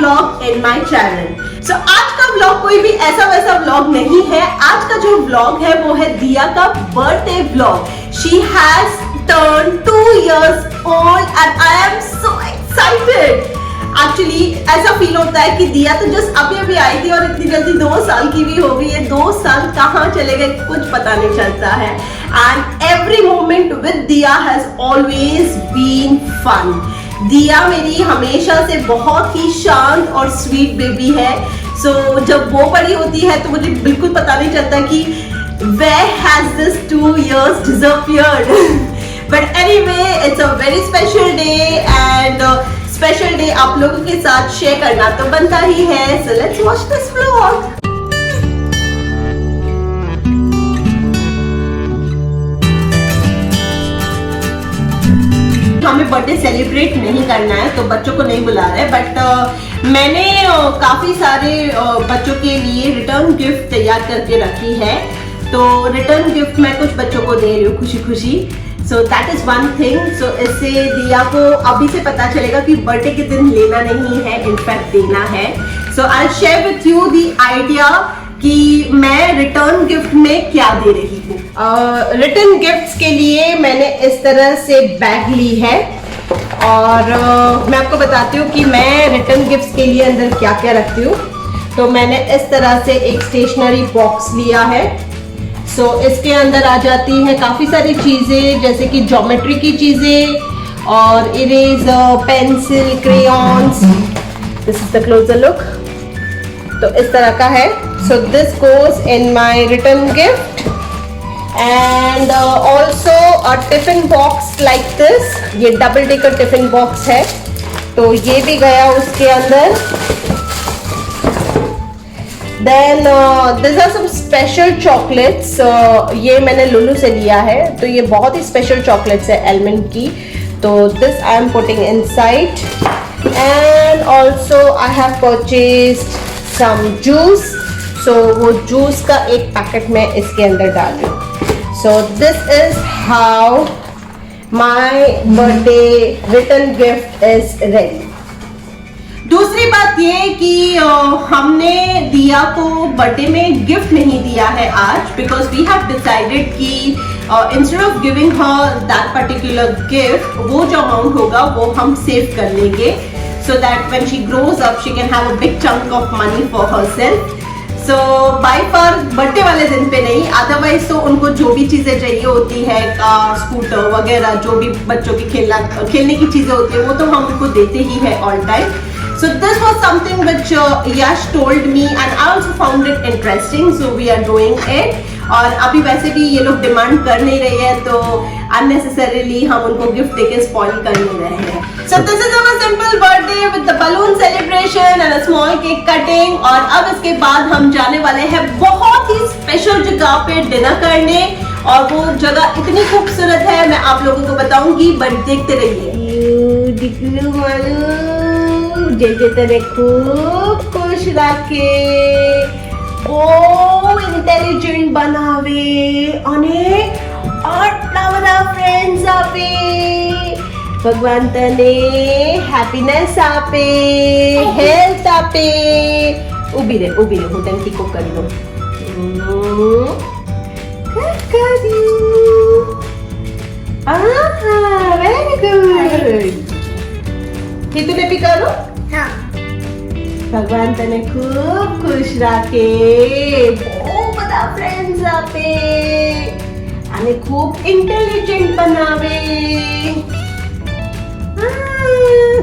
vlog in my channel. So आज का vlog कोई भी ऐसा वैसा vlog नहीं है. आज का जो vlog है वो है दिया का birthday vlog. She has turned 2 years old and I am so excited. Actually ऐसा फील होता है कि दिया तो जस्ट अभी अभी आई थी और इतनी जल्दी 2 साल की भी हो गई है. 2 साल कहाँ चले गए कुछ पता नहीं चलता है. एंड एवरी मोमेंट विद दिया हैज ऑलवेज बीन फन. दिया मेरी हमेशा से बहुत ही शांत और स्वीट बेबी है. सो जब वो बड़ी होती है तो मुझे बिल्कुल पता नहीं चलता कि where has this 2 years disappeared. But anyway, it's a very special day and special day आप लोगों के साथ शेयर करना तो बनता ही है. So let's watch this vlog. हमें बर्थडे सेलिब्रेट नहीं करना है तो बच्चों को नहीं बुला रहे. बट मैंने काफी सारे बच्चों के लिए रिटर्न गिफ्ट तैयार करके रखी है. तो रिटर्न गिफ्ट मैं कुछ बच्चों को दे रही हूँ खुशी खुशी. So that is one thing. So इससे दिया को अभी से पता चलेगा कि बर्थडे के दिन लेना नहीं है, इनफैक्ट देना है. So I'll share with you the idea कि मैं रिटर्न गिफ्ट में क्या दे रही हूँ. रिटर्न गिफ्ट्स के लिए मैंने इस तरह से बैग ली है और मैं आपको बताती हूँ कि मैं रिटर्न गिफ्ट्स के लिए अंदर क्या क्या रखती हूँ. तो मैंने इस तरह से एक स्टेशनरी बॉक्स लिया है. सो इसके अंदर आ जाती है काफ़ी सारी चीज़ें जैसे कि ज्योमेट्री की चीज़ें और eraser, pencil, crayons. This is the closure look. तो इस तरह का है. So this goes in my return gift and also a tiffin box like this. ये डबल डेकर टिफिन बॉक्स है तो ये भी गया उसके अंदर. Then these are some special chocolates. ये मैंने लुलु से लिया है तो ये बहुत ही स्पेशल चॉकलेट्स है एलमंड की. तो this I am putting inside and also I have purchased some juice. So वो जूस का एक पैकेट में इसके अंदर डाल रही हूँ. So this is how my birthday return gift is ready. दूसरी बात ये कि हमने दिया को बर्थडे में गिफ्ट नहीं दिया है आज बिकॉज वी हैव डिसाइडेड कि instead of giving her that particular gift वो जो अमाउंट होगा वो हम सेव कर लेंगे so that when she grows up she can have a big chunk of money for herself. So by for birthday वाले दिन पे नहीं, अदरवाइज तो उनको जो भी चीजें चाहिए होती है कार, स्कूटर वगैरह जो भी बच्चों की खेलने की चीजें होती है वो तो हम उनको देते ही है all time. So this was something which Yash told me and I also found it interesting, so we are doing it. और अभी वैसे भी ये लोग डिमांड कर नहीं रहे हैं तो unnecessarily हम उनको गिफ्ट देके स्पॉइल कर नहीं रहे हैं. So this is our simple birthday with the balloon celebration and a small cake cutting. और अब इसके बाद हम जाने वाले हैं बहुत ही स्पेशल जगह पे डिनर करने और वो जगह इतनी खूबसूरत है मैं आप लोगों को बताऊंगी बट देखते रहिए. जय तेरे खूब खुश रखे ओ इंटेलिजेंट बनावे अनेक और फ्रेंड्स आपे भगवान तने हैप्पीनेस आपे हेल्थ आपे. उभी रे हूँ टंकी को कर लो. Very good. तूने भी करो. हाँ. भगवान तने खूब खुश रखे बहुत बड़ा फ्रेंड्स आपे आणि खूब इंटेलिजेंट बनावे.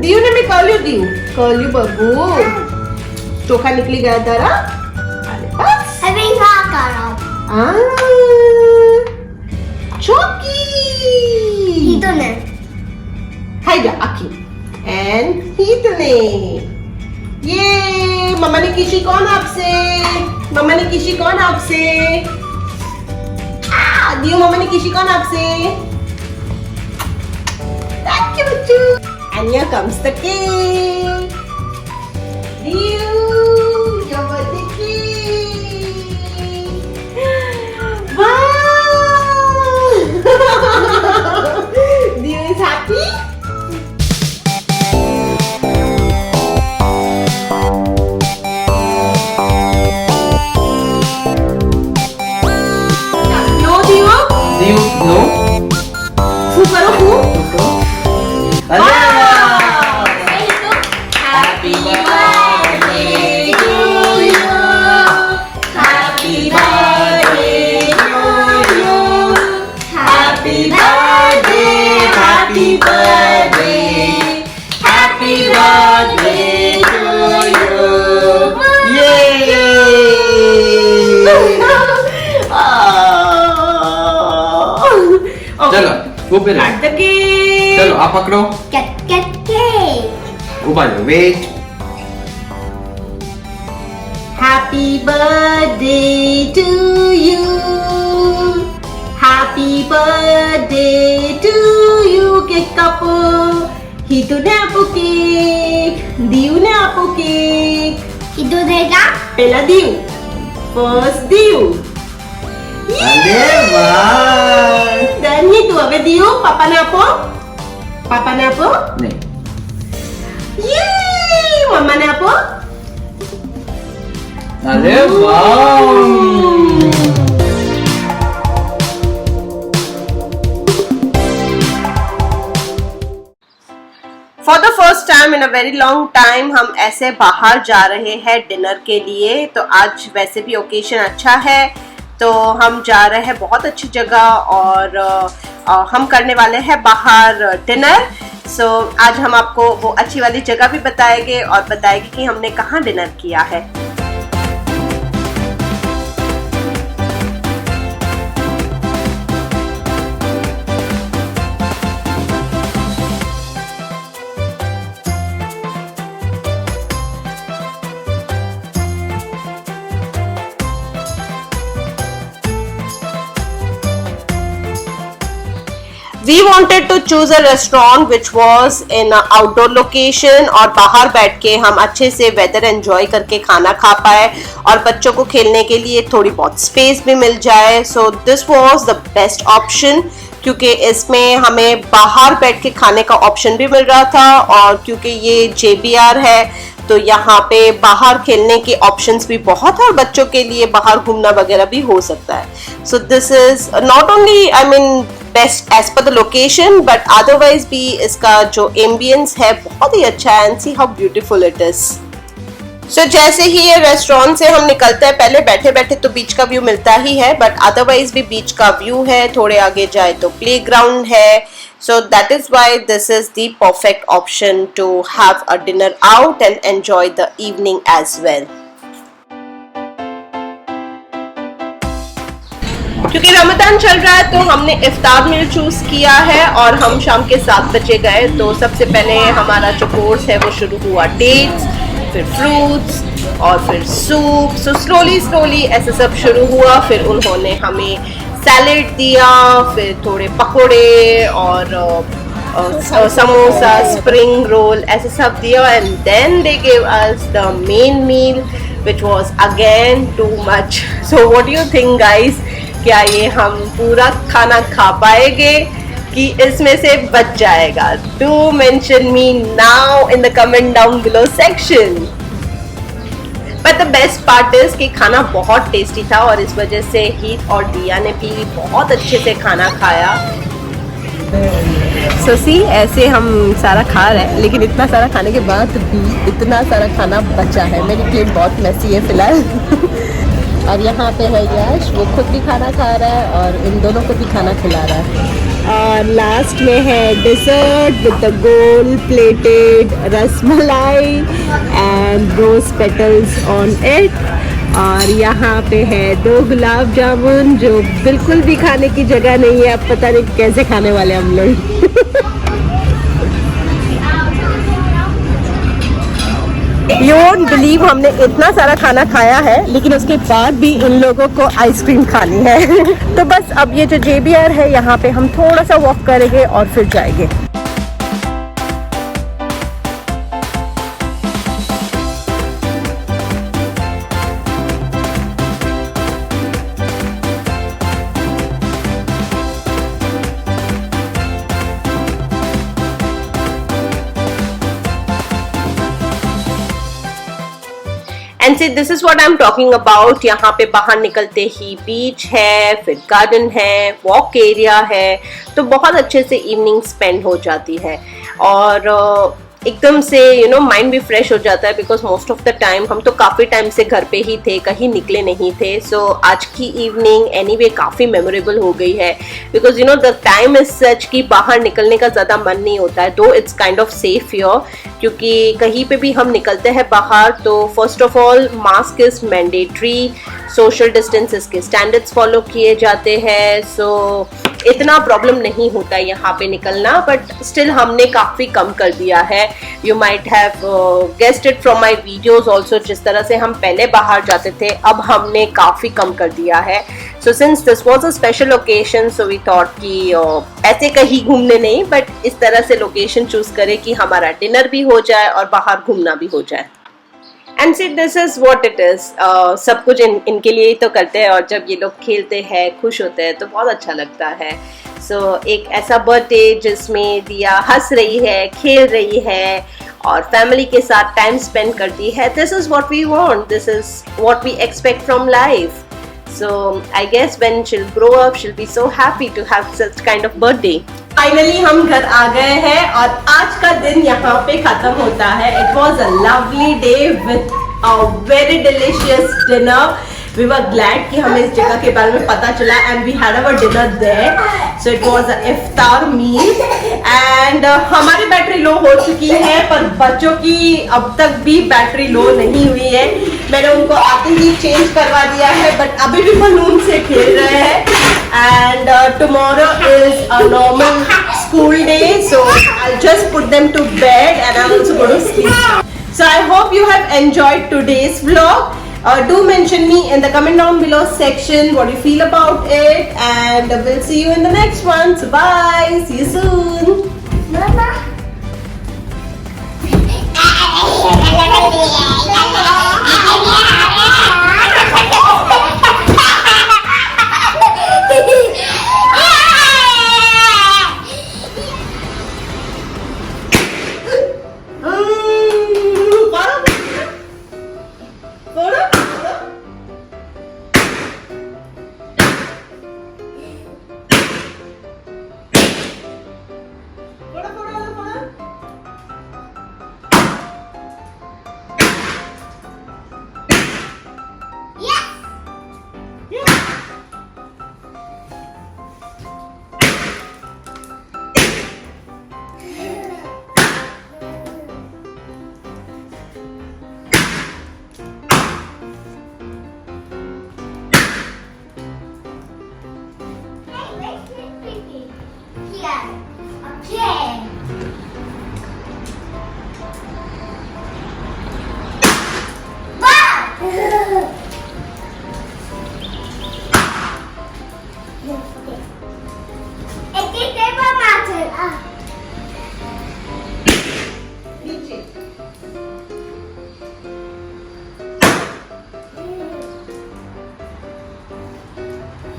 दियो ने मैं कॉल यू बबू. चोखा निकली गया तारा. अभी चौकी तो ने खाएगा आखी एंड हितने. ये मम्मा ने किसी कौन आपसे दियो. मम्मा ने किसी कौन आपसे. Thank you Bachchu. And here comes the cake. दियो योर बर्थडे केक. वाओ. दियो is happy. Open it. Cut the cake. चलो आप पकड़ो. Cut cake. ऊपर wait. Happy birthday to you. Happy birthday to you. Cake kapo. Hito na po cake. Diu na po cake. Itu dega. Pela diu. First diu. अरे वाह. Dan itu apa diu? Papa na po? Papa na po? नहीं. Yay! Mama na po? अरे वाह. For the first time in a very long time हम ऐसे बाहर जा रहे हैं डिनर के लिए. तो आज वैसे भी ओकेशन अच्छा है तो हम जा रहे हैं बहुत अच्छी जगह और हम करने वाले हैं बाहर डिनर. सो आज हम आपको वो अच्छी वाली जगह भी बताएंगे और बताएंगे कि हमने कहाँ डिनर किया है. We wanted to choose a restaurant which was in a outdoor location और बाहर बैठ के हम अच्छे से वेदर एंजॉय करके खाना खा पाए और बच्चों को खेलने के लिए थोड़ी बहुत स्पेस भी मिल जाए. So this was the best option क्योंकि इसमें हमें बाहर बैठ के खाने का ऑप्शन भी मिल रहा था और क्योंकि ये JBR है तो यहाँ पे बाहर खेलने के ऑप्शंस भी बहुत है और बच्चों के लिए बाहर घूमना वगैरह भी हो सकता है. So this is not only I mean best as per the location but otherwise भी इसका जो एम्बियंस है बहुत ही अच्छा है. And see how beautiful it is. So जैसे ही ये रेस्टोरेंट से हम निकलते हैं पहले बैठे बैठे तो बीच का व्यू मिलता ही है बट अदरवाइज भी बीच का व्यू है. थोड़े आगे जाए तो प्लेग्राउंड है. So that is why this is the perfect option to have a dinner out and enjoy the evening as well. क्योंकि रमजान चल रहा है तो हमने इफ्तार मील चूज किया है और हम शाम के 7 बजे गए. तो सबसे पहले हमारा जो कोर्स है वो शुरू हुआ डेट्स, फिर फ्रूट्स और फिर सूप. सो स्लोली ऐसे सब शुरू हुआ. फिर उन्होंने हमें सैलेड दिया, फिर थोड़े पकोड़े और समोसा, स्प्रिंग रोल ऐसे सब दिया. And then they give us the main meal which was again too much. So what do you think guys, क्या ये हम पूरा खाना खा पाएंगे कि इसमें से बच जाएगा? Do mention me now in the comment down below section. But the best part is कि खाना बहुत टेस्टी था और इस वजह से हीत और दिया ने भी बहुत अच्छे से खाना खाया. सो सी ऐसे हम सारा खा रहे हैं लेकिन इतना सारा खाने के बाद भी इतना सारा खाना बचा है. मेरी प्लेट बहुत मैसी है फिलहाल. और यहाँ पे है यश, वो खुद भी खाना खा रहा है और इन दोनों को भी खाना खिला रहा है. और लास्ट में है dessert with the gold plated rasmalai and rose petals on it. और यहाँ पे है 2 गुलाब जामुन जो बिल्कुल भी खाने की जगह नहीं है. अब पता नहीं कैसे खाने वाले हम लोग. You won't believe हमने इतना सारा खाना खाया है लेकिन उसके बाद भी इन लोगों को आइसक्रीम खानी है. तो बस अब ये जो JBR है यहाँ पे हम थोड़ा सा वॉक करेंगे और फिर जाएंगे. And see this is what I am talking about. यहाँ पे बाहर निकलते ही बीच है, फिर गार्डन है, वॉक एरिया है. तो बहुत अच्छे से इवनिंग स्पेंड हो जाती है और एकदम से माइंड भी फ्रेश हो जाता है because most of the time हम तो काफ़ी टाइम से घर पे ही थे, कहीं निकले नहीं थे. सो आज की इवनिंग एनीवे काफ़ी मेमोरेबल हो गई है because the time is such कि बाहर निकलने का ज़्यादा मन नहीं होता है. दो it's kind of safe here क्योंकि कहीं पे भी हम निकलते हैं बाहर तो first of all mask is mandatory, social distances के स्टैंडर्ड्स फॉलो किए जाते हैं. सो इतना प्रॉब्लम नहीं होता यहाँ पे निकलना, बट स्टिल हमने काफ़ी कम कर दिया है. You might have guessed it from my videos also, जिस तरह से हम पहले बाहर जाते थे अब हमने काफ़ी कम कर दिया है. So since this was a special occasion, so we thought कि ऐसे कहीं घूमने नहीं, बट इस तरह से लोकेशन चूज करें कि हमारा डिनर भी हो जाए और बाहर घूमना भी हो जाए. And see this is what it is. सब कुछ इनके लिए ही तो करते हैं, और जब ये लोग खेलते हैं खुश होते हैं तो बहुत अच्छा लगता है. सो एक ऐसा बर्थडे जिसमें दिया हंस रही है, खेल रही है और फैमिली के साथ टाइम स्पेंड करती है. This is what we want, this is what we expect from life. So I guess when she'll grow up, she'll be so happy to have such kind of birthday. Finally हम घर आ गए हैं और आज का दिन यहाँ पे खत्म होता है. It was a lovely day with a very delicious dinner. We were glad कि हमें इस जगह के बारे में पता चला and we had our dinner there. So it was a iftar meal and हमारी बैटरी लो हो चुकी है, पर बच्चों की अब तक भी बैटरी लो नहीं हुई है. मैंने उनको आते ही चेंज करवा दिया है, बट अभी भी बलून से खेल रहे हैं. And tomorrow is a normal school day, so I'll just put them to bed and I'm also going to sleep. So I hope you have enjoyed today's vlog. Do mention me in the comment down below section what you feel about it, and we'll see you in the next one. So bye, see you soon. Mama.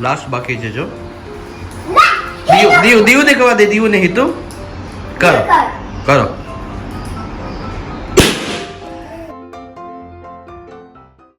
Last बाकी છે જો દીવ દીવ દીવ દેખવા દે દીવ નહીં તો કરો કરો